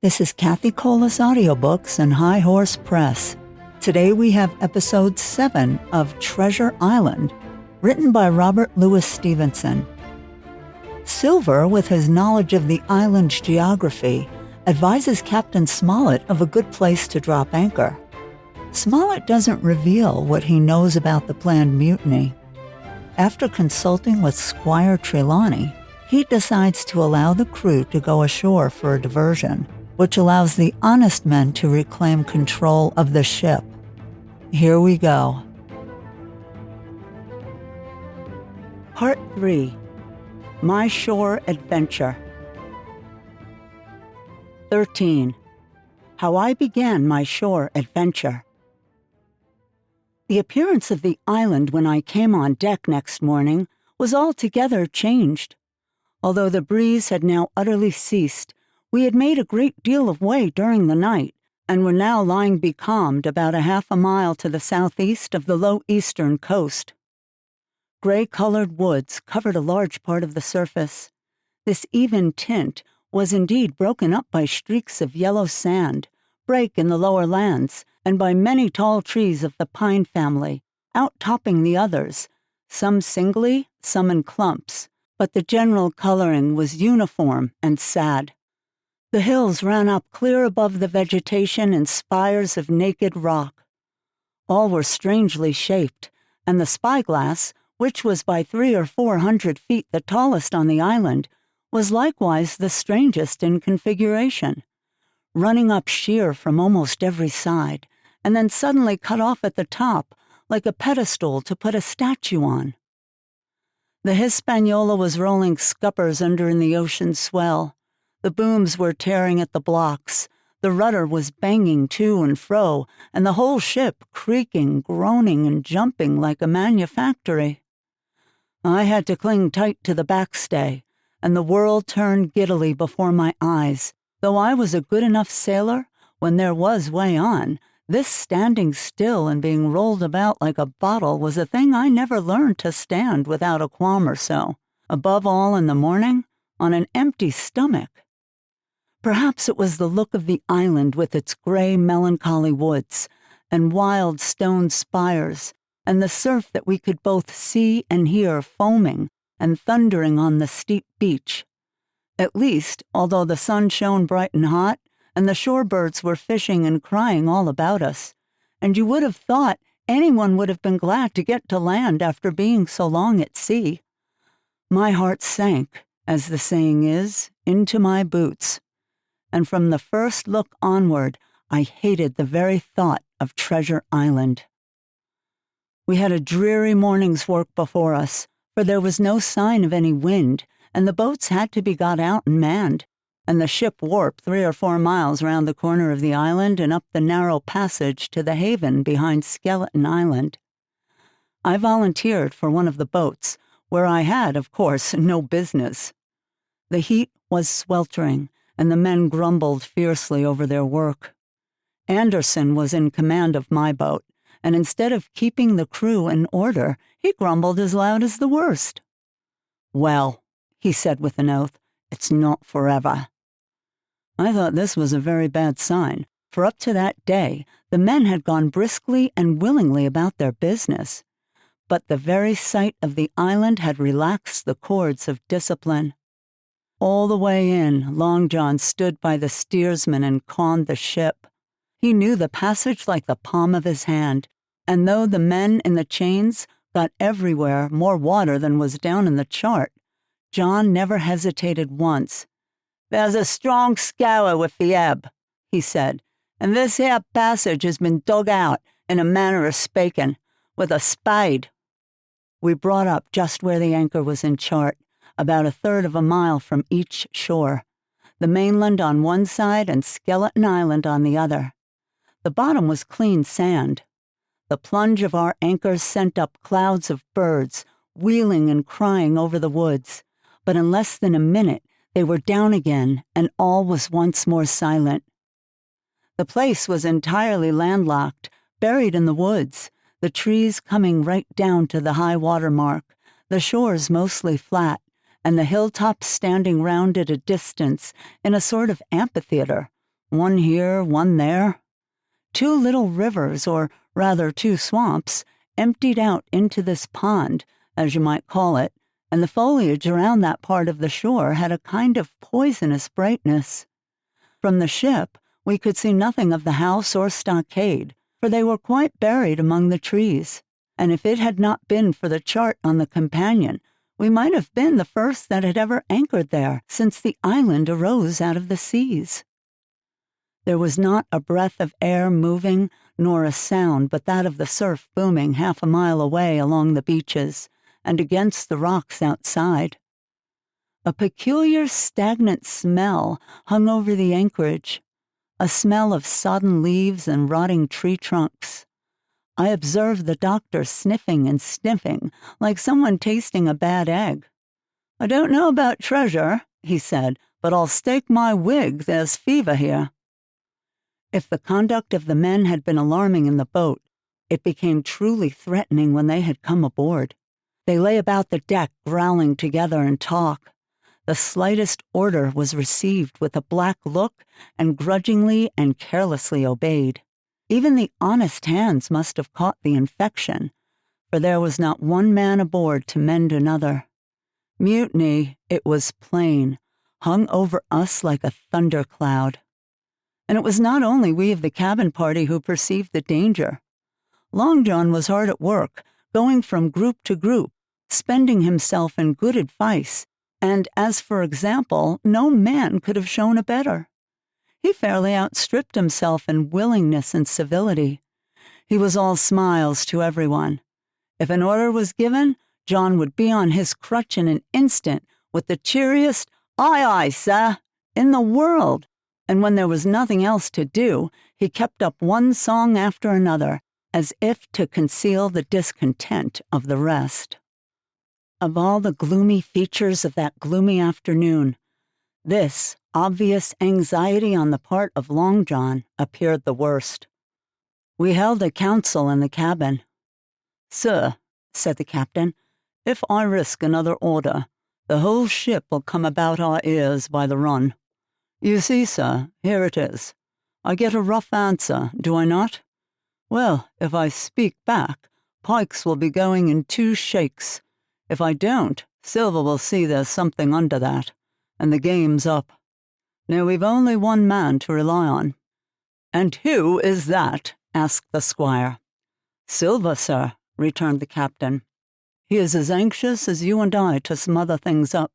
This is Cathi Audiobooks and High Horse Press. Today we have episode 7 of Treasure Island, written by Robert Louis Stevenson. Silver, with his knowledge of the island's geography, advises Captain Smollett of a good place to drop anchor. Smollett doesn't reveal what he knows about the planned mutiny. After consulting with Squire Trelawney, he decides to allow the crew to go ashore for a diversion, which allows the honest men to reclaim control of the ship. Here we go. Part 3. My Shore Adventure. 13. How I Began My Shore Adventure. The appearance of the island when I came on deck next morning was altogether changed. Although the breeze had now utterly ceased, we had made a great deal of way during the night, and were now lying becalmed about a half a mile to the southeast of the low eastern coast. Gray-colored woods covered a large part of the surface. This even tint was indeed broken up by streaks of yellow sand, break in the lower lands, and by many tall trees of the pine family, out-topping the others, some singly, some in clumps, but the general coloring was uniform and sad. The hills ran up clear above the vegetation in spires of naked rock. All were strangely shaped, and the spyglass, which was by 300 or 400 feet the tallest on the island, was likewise the strangest in configuration, running up sheer from almost every side, and then suddenly cut off at the top, like a pedestal to put a statue on. The Hispaniola was rolling scuppers under in the ocean swell. The booms were tearing at the blocks, the rudder was banging to and fro, and the whole ship creaking, groaning, and jumping like a manufactory. I had to cling tight to the backstay, and the world turned giddily before my eyes. Though I was a good enough sailor, when there was way on, this standing still and being rolled about like a bottle was a thing I never learned to stand without a qualm or so, above all in the morning, on an empty stomach. Perhaps it was the look of the island with its gray, melancholy woods, and wild stone spires, and the surf that we could both see and hear foaming and thundering on the steep beach. At least, although the sun shone bright and hot, and the shorebirds were fishing and crying all about us, and you would have thought anyone would have been glad to get to land after being so long at sea. My heart sank, as the saying is, into my boots, and from the first look onward, I hated the very thought of Treasure Island. We had a dreary morning's work before us, for there was no sign of any wind, and the boats had to be got out and manned, and the ship warped 3 or 4 miles round the corner of the island and up the narrow passage to the haven behind Skeleton Island. I volunteered for one of the boats, where I had, of course, no business. The heat was sweltering, and the men grumbled fiercely over their work. Anderson was in command of my boat, and instead of keeping the crew in order, he grumbled as loud as the worst. "Well," he said with an oath, "it's not forever." I thought this was a very bad sign, for up to that day the men had gone briskly and willingly about their business. But the very sight of the island had relaxed the cords of discipline. All the way in, Long John stood by the steersman and conned the ship. He knew the passage like the palm of his hand, and though the men in the chains got everywhere more water than was down in the chart, John never hesitated once. "There's a strong scour with the ebb," he said, "and this here passage has been dug out, in a manner of spaking, with a spade." We brought up just where the anchor was in chart, about 1/3 of a mile from each shore, the mainland on one side and Skeleton Island on the other. The bottom was clean sand. The plunge of our anchors sent up clouds of birds, wheeling and crying over the woods, but in less than a minute they were down again, and all was once more silent. The place was entirely landlocked, buried in the woods, the trees coming right down to the high water mark, the shores mostly flat, and the hilltops standing round at a distance in a sort of amphitheater, one here, one there. Two little rivers, or rather two swamps, emptied out into this pond, as you might call it, and the foliage around that part of the shore had a kind of poisonous brightness. From the ship, we could see nothing of the house or stockade, for they were quite buried among the trees, and if it had not been for the chart on the companion, we might have been the first that had ever anchored there since the island arose out of the seas. There was not a breath of air moving, nor a sound but that of the surf booming half a mile away along the beaches and against the rocks outside. A peculiar stagnant smell hung over the anchorage, a smell of sodden leaves and rotting tree trunks. I observed the doctor sniffing and sniffing like someone tasting a bad egg. "I don't know about treasure," he said, "but I'll stake my wig there's fever here." If the conduct of the men had been alarming in the boat, it became truly threatening when they had come aboard. They lay about the deck growling together in talk. The slightest order was received with a black look and grudgingly and carelessly obeyed. Even the honest hands must have caught the infection, for there was not one man aboard to mend another. Mutiny, it was plain, hung over us like a thundercloud. And it was not only we of the cabin party who perceived the danger. Long John was hard at work, going from group to group, spending himself in good advice, and as for example, no man could have shown a better. He fairly outstripped himself in willingness and civility. He was all smiles to everyone. If an order was given, John would be on his crutch in an instant with the cheeriest "Aye, aye, sir," in the world, and when there was nothing else to do, he kept up one song after another, as if to conceal the discontent of the rest. Of all the gloomy features of that gloomy afternoon, this obvious anxiety on the part of Long John appeared the worst. We held a council in the cabin. "Sir," said the captain, "if I risk another order, the whole ship will come about our ears by the run. You see, sir, here it is. I get a rough answer, do I not? Well, if I speak back, Pikes will be going in 2 shakes. If I don't, Silver will see there's something under that, and the game's up. Now we've only one man to rely on." "And who is that?" asked the squire. "Silver, sir," returned the captain. "He is as anxious as you and I to smother things up.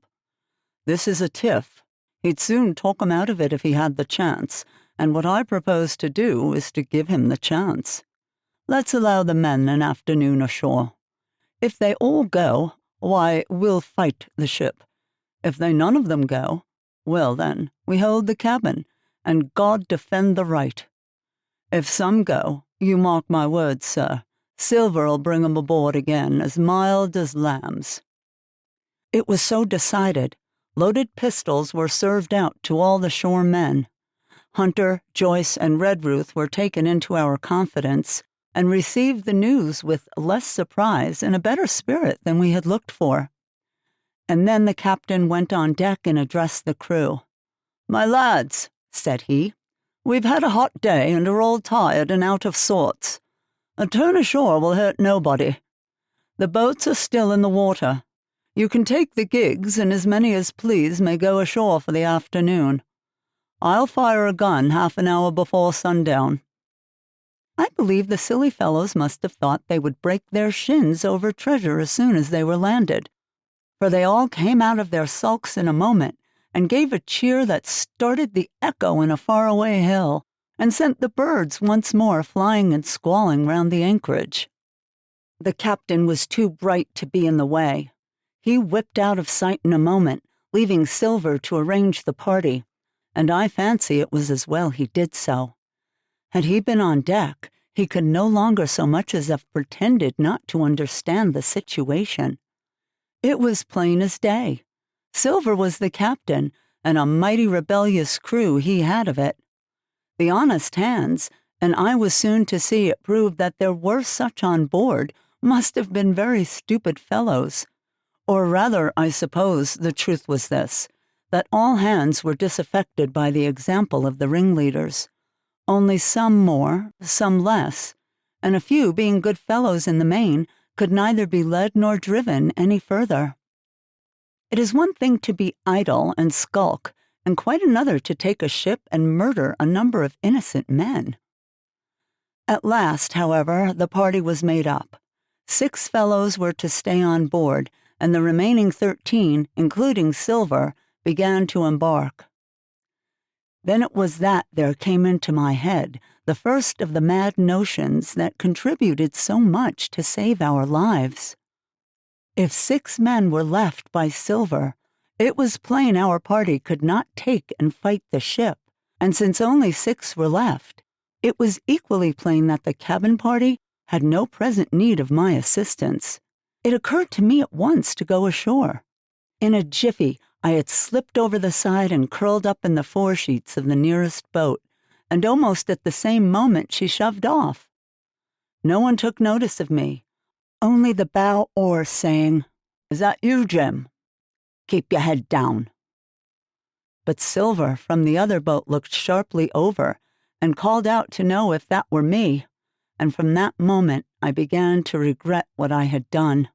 This is a tiff. He'd soon talk him out of it if he had the chance, and what I propose to do is to give him the chance. Let's allow the men an afternoon ashore. If they all go, why, we'll fight the ship. If they none of them go, well then, we hold the cabin, and God defend the right. If some go, you mark my words, sir, Silver'll bring 'em aboard again as mild as lambs." It was so decided. Loaded pistols were served out to all the shore men. Hunter, Joyce, and Redruth were taken into our confidence and received the news with less surprise and a better spirit than we had looked for. And then the captain went on deck and addressed the crew. "My lads," said he, "we've had a hot day and are all tired and out of sorts. A turn ashore will hurt nobody. The boats are still in the water. You can take the gigs, and as many as please may go ashore for the afternoon. I'll fire a gun half an hour before sundown." I believe the silly fellows must have thought they would break their shins over treasure as soon as they were landed, for they all came out of their sulks in a moment and gave a cheer that started the echo in a faraway hill and sent the birds once more flying and squalling round the anchorage. The captain was too bright to be in the way. He whipped out of sight in a moment, leaving Silver to arrange the party, and I fancy it was as well he did so. Had he been on deck, he could no longer so much as have pretended not to understand the situation. It was plain as day. Silver was the captain, and a mighty rebellious crew he had of it. The honest hands, and I was soon to see it proved that there were such on board, must have been very stupid fellows. Or rather, I suppose, the truth was this, that all hands were disaffected by the example of the ringleaders, only some more, some less, and a few, being good fellows in the main, could neither be led nor driven any further. It is one thing to be idle and skulk, and quite another to take a ship and murder a number of innocent men. At last, however, the party was made up. 6 fellows were to stay on board, and the remaining 13, including Silver, began to embark. Then it was that there came into my head the first of the mad notions that contributed so much to save our lives. If 6 men were left by Silver, it was plain our party could not take and fight the ship, and since only 6 were left, it was equally plain that the cabin party had no present need of my assistance. It occurred to me at once to go ashore. In a jiffy, I had slipped over the side and curled up in the foresheets of the nearest boat, and almost at the same moment she shoved off. No one took notice of me, only the bow oar saying, "Is that you, Jim? Keep your head down." But Silver from the other boat looked sharply over and called out to know if that were me, and from that moment I began to regret what I had done.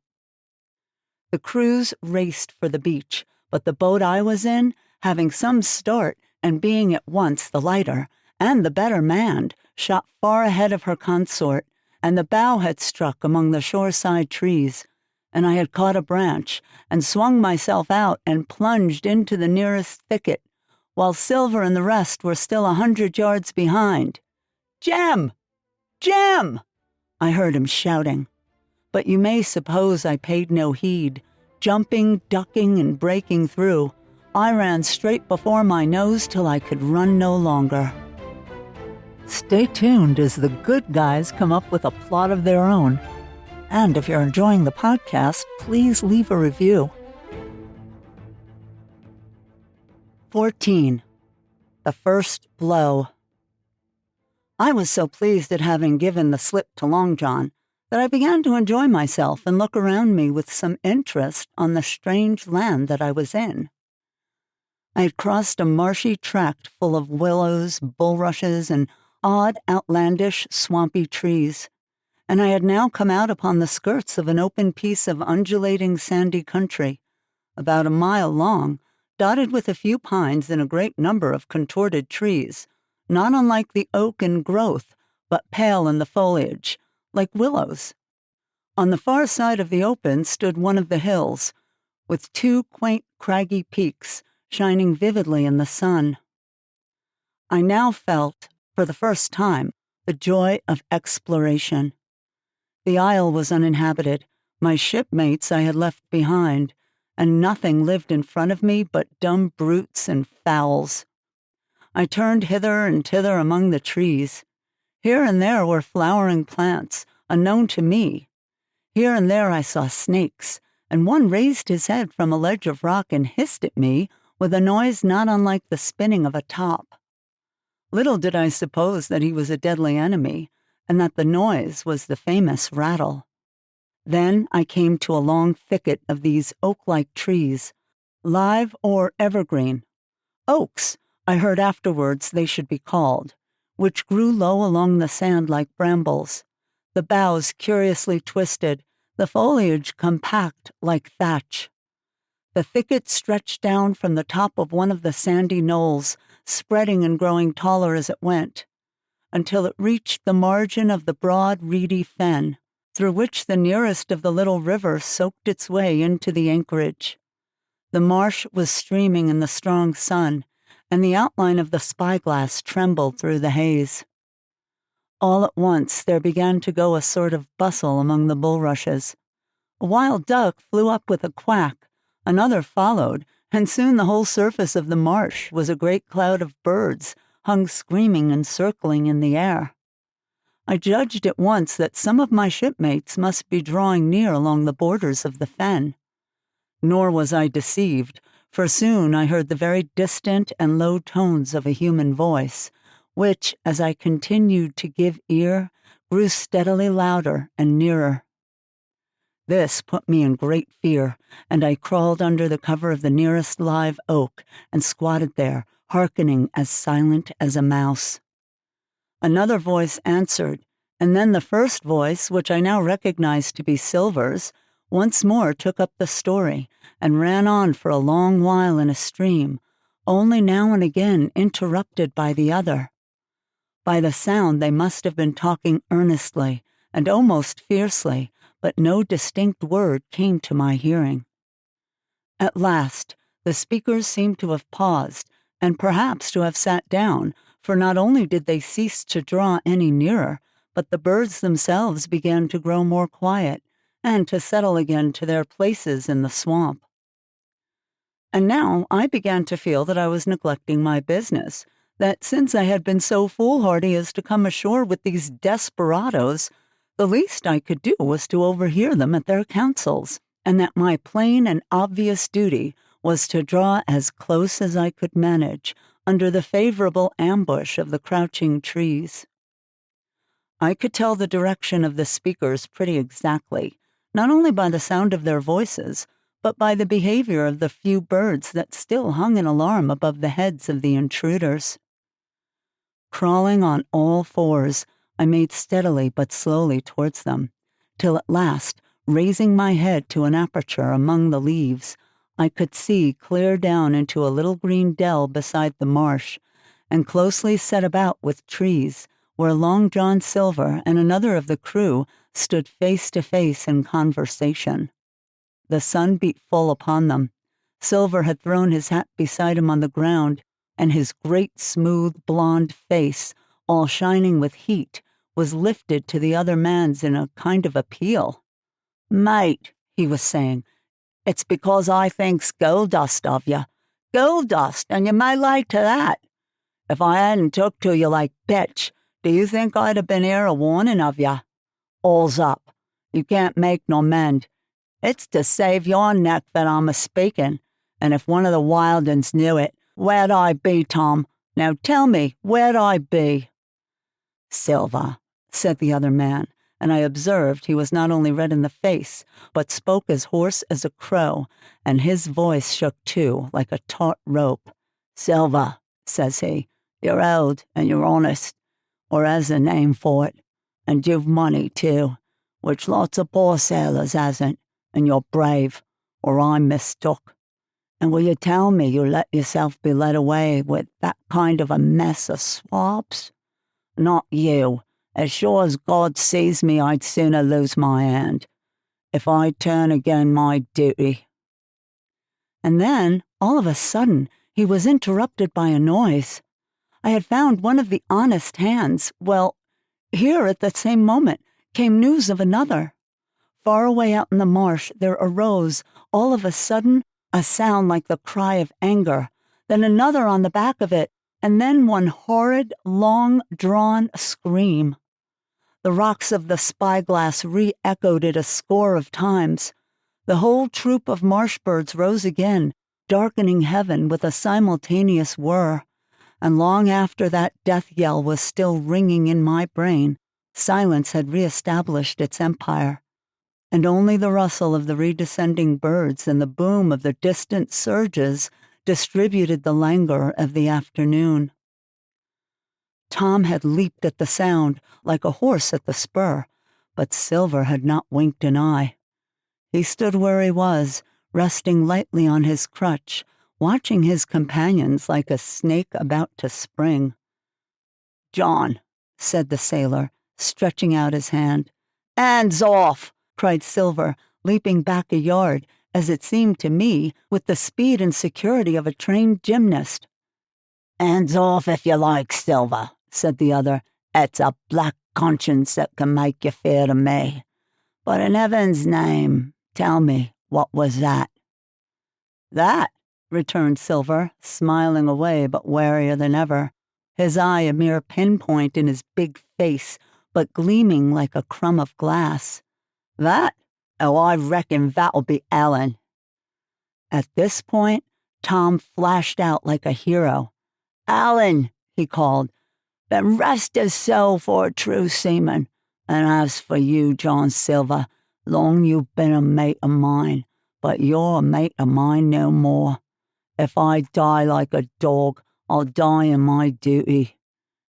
The crews raced for the beach, but the boat I was in, having some start and being at once the lighter and the better manned, shot far ahead of her consort, and the bow had struck among the shoreside trees, and I had caught a branch and swung myself out and plunged into the nearest thicket, while Silver and the rest were still 100 yards behind. "Jem! Jem!" I heard him shouting. But you may suppose I paid no heed. Jumping, ducking, and breaking through, I ran straight before my nose till I could run no longer. Stay tuned as the good guys come up with a plot of their own. And if you're enjoying the podcast, please leave a review. 14. The First Blow. I was so pleased at having given the slip to Long John that I began to enjoy myself and look around me with some interest on the strange land that I was in. I had crossed a marshy tract full of willows, bulrushes, and odd, outlandish, swampy trees, and I had now come out upon the skirts of an open piece of undulating sandy country, about a mile long, dotted with a few pines and a great number of contorted trees, not unlike the oak in growth, but pale in the foliage, like willows. On the far side of the open stood one of the hills, with 2 quaint craggy peaks shining vividly in the sun. I now felt, for the first time, the joy of exploration. The isle was uninhabited, my shipmates I had left behind, and nothing lived in front of me but dumb brutes and fowls. I turned hither and thither among the trees. Here and there were flowering plants, unknown to me. Here and there I saw snakes, and one raised his head from a ledge of rock and hissed at me with a noise not unlike the spinning of a top. Little did I suppose that he was a deadly enemy, and that the noise was the famous rattle. Then I came to a long thicket of these oak-like trees, live or evergreen. Oaks, I heard afterwards they should be called, which grew low along the sand like brambles, the boughs curiously twisted, the foliage compact like thatch. The thicket stretched down from the top of one of the sandy knolls, spreading and growing taller as it went, until it reached the margin of the broad, reedy fen, through which the nearest of the little river soaked its way into the anchorage. The marsh was streaming in the strong sun, and the outline of the spyglass trembled through the haze. All at once there began to go a sort of bustle among the bulrushes. A wild duck flew up with a quack, another followed, and soon the whole surface of the marsh was a great cloud of birds, hung screaming and circling in the air. I judged at once that some of my shipmates must be drawing near along the borders of the fen. Nor was I deceived, for soon I heard the very distant and low tones of a human voice, which, as I continued to give ear, grew steadily louder and nearer. This put me in great fear, and I crawled under the cover of the nearest live oak and squatted there, hearkening as silent as a mouse. Another voice answered, and then the first voice, which I now recognized to be Silver's, once more took up the story and ran on for a long while in a stream, only now and again interrupted by the other. By the sound, they must have been talking earnestly and almost fiercely, but no distinct word came to my hearing. At last, the speakers seemed to have paused, and perhaps to have sat down, for not only did they cease to draw any nearer, but the birds themselves began to grow more quiet, and to settle again to their places in the swamp. And now I began to feel that I was neglecting my business, that since I had been so foolhardy as to come ashore with these desperadoes, the least I could do was to overhear them at their councils, and that my plain and obvious duty was to draw as close as I could manage under the favorable ambush of the crouching trees. I could tell the direction of the speakers pretty exactly, not only by the sound of their voices, but by the behavior of the few birds that still hung in alarm above the heads of the intruders. Crawling on all fours, I made steadily but slowly towards them, till at last, raising my head to an aperture among the leaves, I could see clear down into a little green dell beside the marsh, and closely set about with trees, where Long John Silver and another of the crew stood face to face in conversation. The sun beat full upon them. Silver had thrown his hat beside him on the ground, and his great smooth blonde face, all shining with heat, was lifted to the other man's in a kind of appeal. "Mate," he was saying, "it's because I thinks gold dust of you. Gold dust, and you may lay to that. If I hadn't took to you like bitch, do you think I'd have been here a warning of you? All's up. You can't make no mend. It's to save your neck that I'm a-speaking, and if one of the wild uns knew it, where'd I be, Tom? Now tell me, where'd I be?" "Silver," said the other man, and I observed he was not only red in the face, but spoke as hoarse as a crow, and his voice shook too, like a taut rope. "Silver," says he, "you're old and you're honest, or has a name for it, and you've money too, which lots of poor sailors hasn't, and you're brave, or I'm mistook. And will you tell me you let yourself be led away with that kind of a mess of swabs? Not you. As sure as God sees me, I'd sooner lose my hand. If I turn again my duty." And then, all of a sudden, he was interrupted by a noise. I had found one of the honest hands. Well, here at the same moment came news of another. Far away out in the marsh there arose, all of a sudden, a sound like the cry of anger, then another on the back of it, and then one horrid, long-drawn scream. The rocks of the spyglass re-echoed it a score of times. The whole troop of marsh birds rose again, darkening heaven with a simultaneous whir, and long after that death yell was still ringing in my brain, silence had re-established its empire, and only the rustle of the redescending birds and the boom of the distant surges distributed the languor of the afternoon. Tom had leaped at the sound, like a horse at the spur, but Silver had not winked an eye. He stood where he was, resting lightly on his crutch, watching his companions like a snake about to spring. "John," said the sailor, stretching out his hand. "Hands off!" cried Silver, leaping back a yard, as it seemed to me, with the speed and security of a trained gymnast. "Hands off if you like, Silver," said the other. "It's a black conscience that can make you fear to me. But in heaven's name, tell me, what was that?" "That," returned Silver, smiling away but warier than ever, his eye a mere pinpoint in his big face, but gleaming like a crumb of glass. "That? Oh, I reckon that'll be Ellen." At this point, Tom flashed out like a hero. "Ellen," he called, "then rest his soul for a true seaman. And as for you, John Silver, Long you've been a mate of mine, but you're a mate of mine no more. If I die like a dog, I'll die in my duty.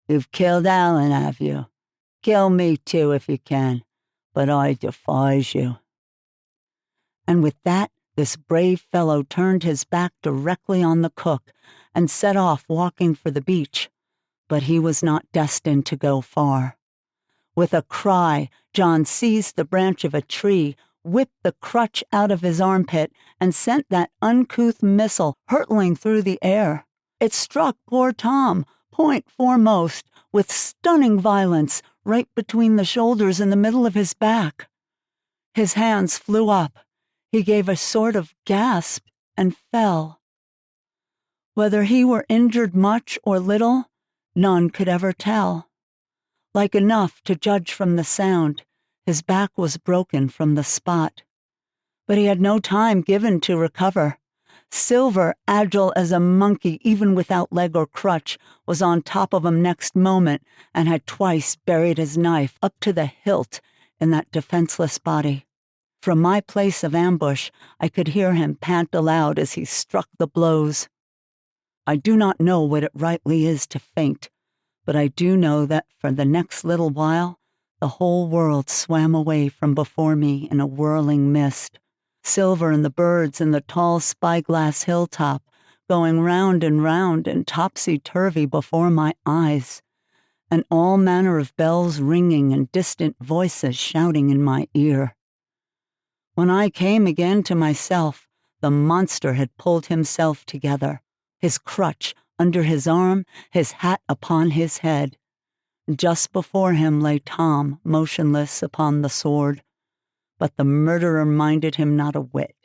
You've killed Alan, have you? Kill me too if you can, but I defies you." And with that, this brave fellow turned his back directly on the cook and set off walking for the beach. But he was not destined to go far. With a cry, John seized the branch of a tree, whipped the crutch out of his armpit, and sent that uncouth missile hurtling through the air. It struck poor Tom, point foremost, with stunning violence, right between the shoulders in the middle of his back. His hands flew up. He gave a sort of gasp and fell. Whether he were injured much or little, none could ever tell. Like enough to judge from the sound, his back was broken from the spot. But he had no time given to recover. Silver, agile as a monkey even without leg or crutch, was on top of him next moment and had twice buried his knife up to the hilt in that defenseless body. From my place of ambush, I could hear him pant aloud as he struck the blows. I do not know what it rightly is to faint, but I do know that for the next little while, the whole world swam away from before me in a whirling mist. Silver and the birds and the tall spyglass hilltop going round and topsy-turvy before my eyes, and all manner of bells ringing and distant voices shouting in my ear. When I came again to myself, the monster had pulled himself together, his crutch under his arm, his hat upon his head. Just before him lay Tom, motionless upon the sword. But the murderer minded him not a whit,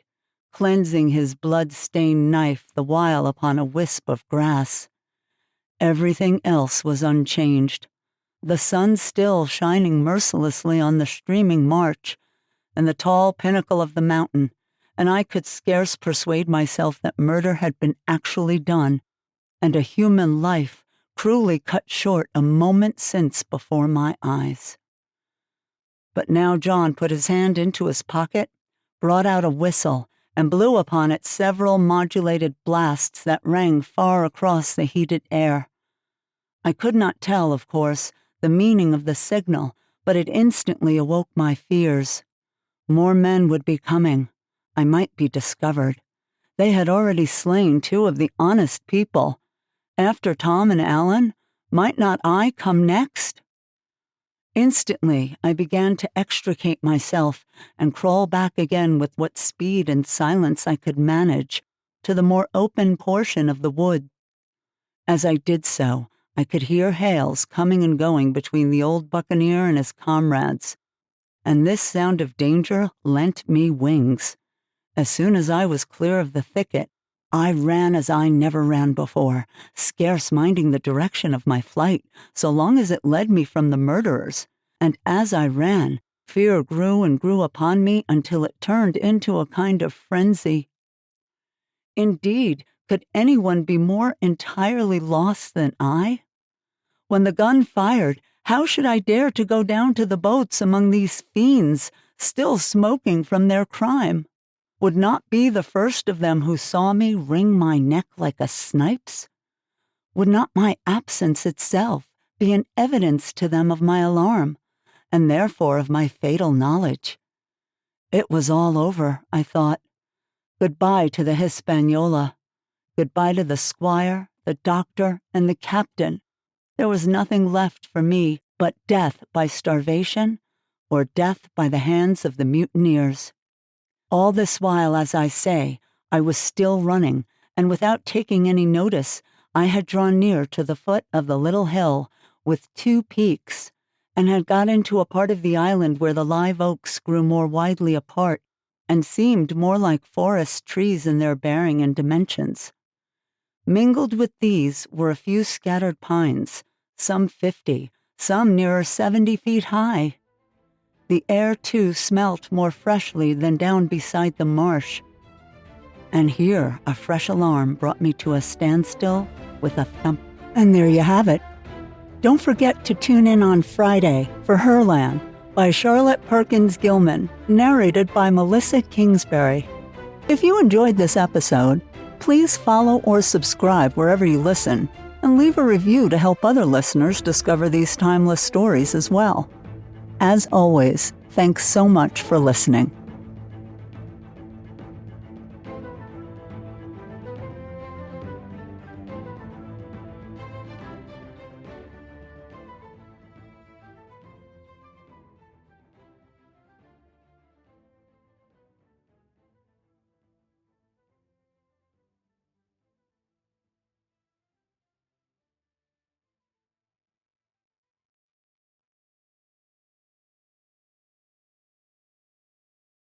cleansing his blood-stained knife the while upon a wisp of grass. Everything else was unchanged, the sun still shining mercilessly on the streaming march, and the tall pinnacle of the mountain, and I could scarce persuade myself that murder had been actually done, and a human life cruelly cut short a moment since before my eyes. But now John put his hand into his pocket, brought out a whistle, and blew upon it several modulated blasts that rang far across the heated air. I could not tell, of course, the meaning of the signal, but it instantly awoke my fears. More men would be coming. I might be discovered. They had already slain 2 of the honest people. After Tom and Alan, might not I come next? Instantly, I began to extricate myself and crawl back again with what speed and silence I could manage to the more open portion of the wood. As I did so, I could hear hails coming and going between the old buccaneer and his comrades, and this sound of danger lent me wings. As soon as I was clear of the thicket, I ran as I never ran before, scarce minding the direction of my flight, so long as it led me from the murderers. And as I ran, fear grew and grew upon me until it turned into a kind of frenzy. Indeed, could anyone be more entirely lost than I? When the gun fired, how should I dare to go down to the boats among these fiends, still smoking from their crime? Would not be the first of them who saw me wring my neck like a snipe's? Would not my absence itself be an evidence to them of my alarm, and therefore of my fatal knowledge? It was all over, I thought. Goodbye to the Hispaniola. Goodbye to the squire, the doctor, and the captain. There was nothing left for me but death by starvation or death by the hands of the mutineers. All this while, as I say, I was still running, and without taking any notice, I had drawn near to the foot of the little hill with 2 peaks, and had got into a part of the island where the live oaks grew more widely apart and seemed more like forest trees in their bearing and dimensions. Mingled with these were a few scattered pines, some 50, some nearer 70 feet high. The air, too, smelt more freshly than down beside the marsh. And here a fresh alarm brought me to a standstill with a thump. And there you have it. Don't forget to tune in on Friday for Herland, by Charlotte Perkins Gilman, narrated by Melissa Kingsbury. If you enjoyed this episode, please follow or subscribe wherever you listen, and leave a review to help other listeners discover these timeless stories as well. As always, thanks so much for listening.